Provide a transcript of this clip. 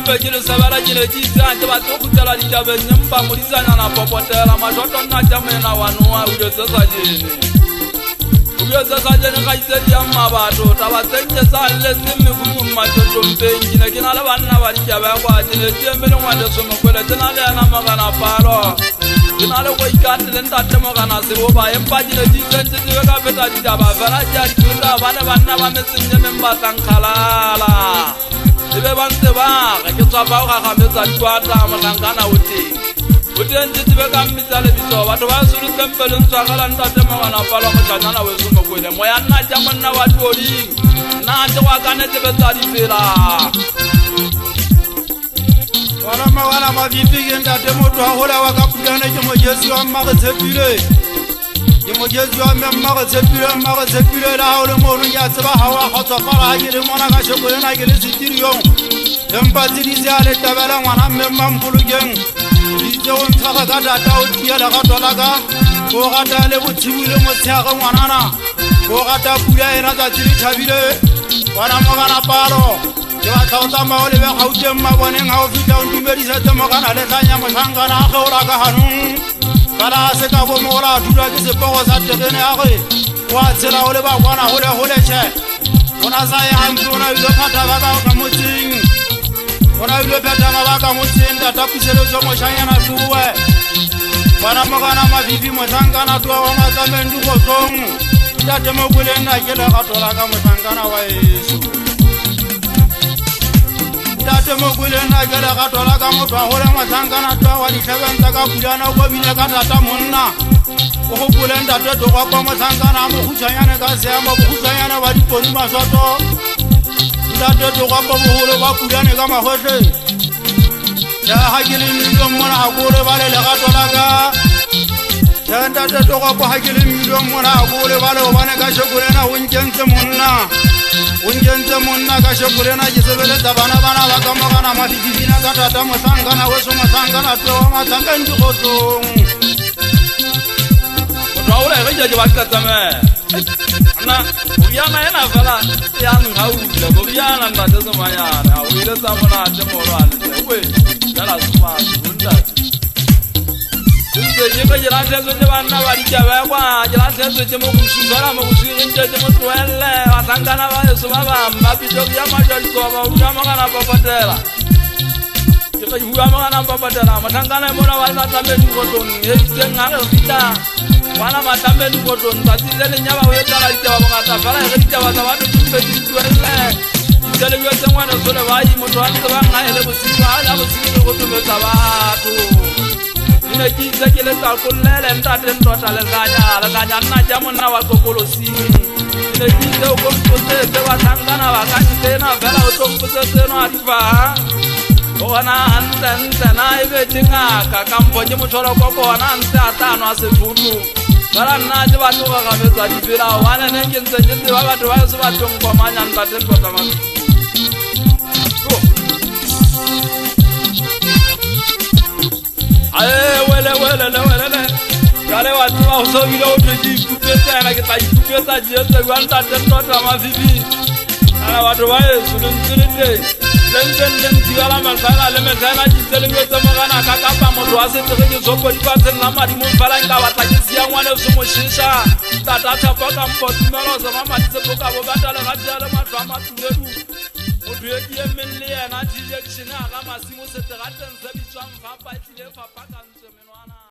mpe ke le sabela ke le ditsa ke ba tlo kutela ditaba nyempa modisana na popotela majoto nna jamena wanwa o le tsa jene o le tsa jene ga itse dia mabato taba tsenge sa le semme go majoto mpengi na ke na le banna ba ditaba kwa tele tsembe le ngwale so mokwele tsena le ana magana palo ke na le go ikate le ntate mogana se bo ba empa ke le ditse di ka feta ditaba fela ja ditaba bana banna ba metsenye memba tsankhalala ebe ba ntse ba ga ke tsapa ga gametsa dikwata mogangana o teng dibe ka mmitsa le bitso batho ba se rutempele ntswagala ntate mogana palo go tshwana we so mokwele moya nna ja monna wa todi nna ntse wa kane tebe tsa di fela wala mawala mabibi ke ntate motho a gola wa ka pulana ke mojesi wa mma re tshepile ke mojesi wa mma re tshepile la ha le mo re ya tseba ha wa kgotsofala ha ke le mona ka shekole na ke le setiriong empa tsidise a le tabela ngwana mmemma mpolokeng ditse o ntshaga ka data o tiela ga dola ka o gata le bothibile motsheage ngwanana o gata pula ena tsa tsiri thabile wana mogana palo ke ba tsaotsa mao le be gauteng maboneng ga o fita o ntumedisetse mogana le tlanya motlhankana a geola ka ganong kana se ka bo mola dula ke sepogo sa tegene a ge wa tshela o le ba kwana gole tšhe ona sa ye gantse ona ile phata ba ka motseng ona ile phata ba ka motseng tata puseletso mošanyana tuwe bana mogana mabibi motlhankana tuwa wa matsamendi gotlong tate mokweleng na ke le gatola ka motlhankana wa eso tate mokweleng na ke le gatola ka motho a gole motlhankana tuwa wa ditlhebentsa ka pulana o kobile ka tata monna o go boleng tate togwapa motlhankana a mogutshwanyane ka seamo bogutshwanyane ba diponi masoto tate togwapa bogolo ba pulane ka magotle ya ga ke le million mona ga kole ba le legato la ka ya tate togwapa ga ke le million mona ga kole ba le gobane ka shekolena o nkentse monna ka shekolena ke sebeletsa bana ba ka mogana mafifibina ka tata motlhankana weso motlhankana tewa matlhankeng dikgotlong Raula ga ke ba tsatsame ana o yana yana fela ya nghaula go yana nna tse mayana o ile tsa mona tse morwane we dala sma bunda tse je ka jela tse tse bana ba ditaba kwa jela tse tse mo kushubara mo kushubara tse mo twelle atangana ba eso ba mabito ya majali ko ba u jama kana papatela ke ka bua magana papatela matangana mona wa na tsamedi go toni e tse ngare fita wana matambe ni boton batile le nyaba we tala ditaba bongata fala re ditaba tsa batho tse di tuelle dile yo tse ngwana sole ba yi motho a tse ba nga ele bosigo ha la bosigo go tobetsa batho ine ke tse ke le tsa kollele ntate ntota le ganya nna ja monna wa kokolosi ine ke tse o kompotse tse ba tangana ba ka tsena fela o kompotse tseno a diva bona anta na ibe tingaka kampo ke motsholo ko bona ntse atano a sefutu bara nna je ba tloga ga metsa di fela wana ne ke ntse ke ba batho ba se ba tongwa manya ntate tota mang wele kale wa tloga o so bile o tedi kupetsa ke tla kupetsa je tse wa ntate tota ma vivi ala batho ba e su ntsirinde den tiala malfala le mekana ditele ngetse mogana ka kapa motho a setse ke tsoko di batse nna madi mo fala nka batla ke sia ngwane se mo shisha tata tapa ka mpotumelo sa mama tse boka bo batala ga diale matwa matuledu o dueki emelle yana tije ke shina ga masimo se terateng se bitswang fa pa tlile fa pa ka ntse menwana